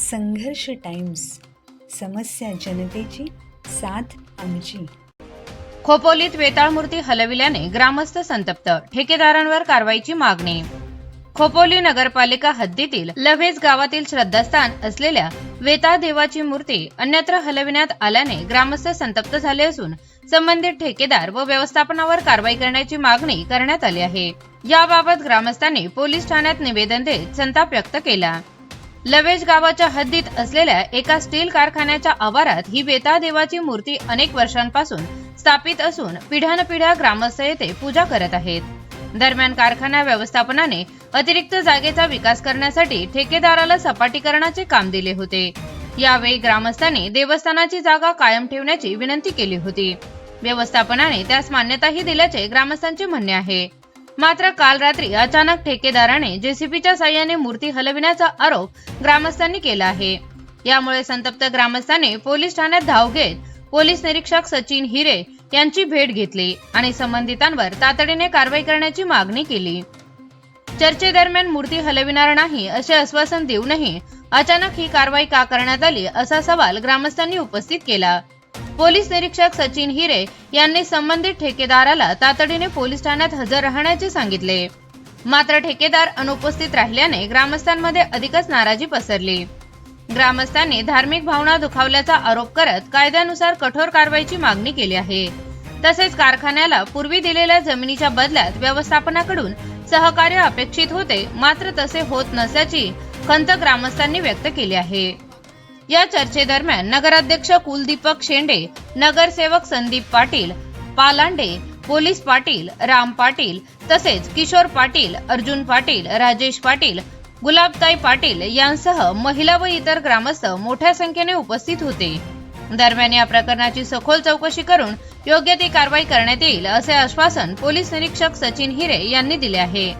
संघर्ष टाइम्स, समस्या जनतेची, साथ आमची. खोपोलीत वेताळ मूर्ती हलविल्याने ग्रामस्थ संतप्त, ठेकेदारांवर कारवाईची मागणी. खोपोली नगरपालिका हद्दीतील लव्हेज गावातील श्रद्धास्थान असलेल्या वेताळ देवाची मूर्ती अन्यत्र हलविण्यात आल्याने ग्रामस्थ संतप्त झाले असून संबंधित ठेकेदार व व्यवस्थापनावर कारवाई करण्याची मागणी करण्यात आली आहे. याबाबत ग्रामस्थांनी पोलीस ठाण्यात निवेदन देत संताप व्यक्त केला. लव्हेज गावाच्या हद्दीत असलेल्या एका स्टील कारखान्याच्या आवारात ही वेताळ देवाची मूर्ती अनेक वर्षांपासून स्थापित असून पिढ्यानपिढ्या ग्रामस्थ येथे पूजा करत आहेत. दरम्यान कारखाना व्यवस्थापनाने अतिरिक्त जागेचा विकास करण्यासाठी ठेकेदाराला सपाटीकरणाचे काम दिले होते. यावेळी ग्रामस्थांनी देवस्थानाची जागा कायम ठेवण्याची विनंती केली होती. व्यवस्थापनाने त्यास मान्यताही दिल्याचे ग्रामस्थांचे म्हणणे आहे. मात्र काल रात्री अचानक ठेकेदाराने जेसीबीच्या साह्याने मूर्ती हलविण्याचा आरोप ग्रामस्थांनी केला आहे. यामुळे संतप्त ग्रामस्थांनी पोलीस ठाण्यात धाव घेत पोलीस निरीक्षक सचिन हिरे यांची भेट घेतली आणि संबंधितांवर तातडीने कारवाई करण्याची मागणी केली. चर्चेदरम्यान मूर्ती हलविणार नाही असे आश्वासन देऊनही अचानक ही कारवाई का करण्यात आली असा सवाल ग्रामस्थांनी उपस्थित केला. पोलीस निरीक्षक सचिन हिरे यांनी संबंधित ठेकेदाराला तातडीने पोलीस ठाण्यात हजर राहण्याचे सांगितले. मात्र ठेकेदार अनुपस्थित राहिल्याने ग्रामस्थांमध्ये अधिकच नाराजी पसरली. ग्रामस्थांनी धार्मिक भावना दुखावल्याचा आरोप करत कायद्यानुसार कठोर कारवाईची मागणी केली आहे. तसेच कारखान्याला पूर्वी दिलेल्या जमिनीच्या बदल्यात व्यवस्थापनाकडून सहकार्य अपेक्षित होते, मात्र तसे होत नसल्याची खंत ग्रामस्थांनी व्यक्त केली आहे. या चर्चेदरम्यान नगराध्यक्ष कुलदीपक शेंडे, नगरसेवक संदीप पाटील पालांडे, पोलीस पाटील राम पाटील तसेच किशोर पाटील, अर्जुन पाटील, राजेश पाटील, गुलाबताई पाटील यांसह महिला व इतर ग्रामस्थ मोठ्या संख्येने उपस्थित होते. दरम्यान या प्रकरणाची सखोल चौकशी करून योग्य ती कारवाई करण्यात येईल असे आश्वासन पोलीस निरीक्षक सचिन हिरे यांनी दिले आहे.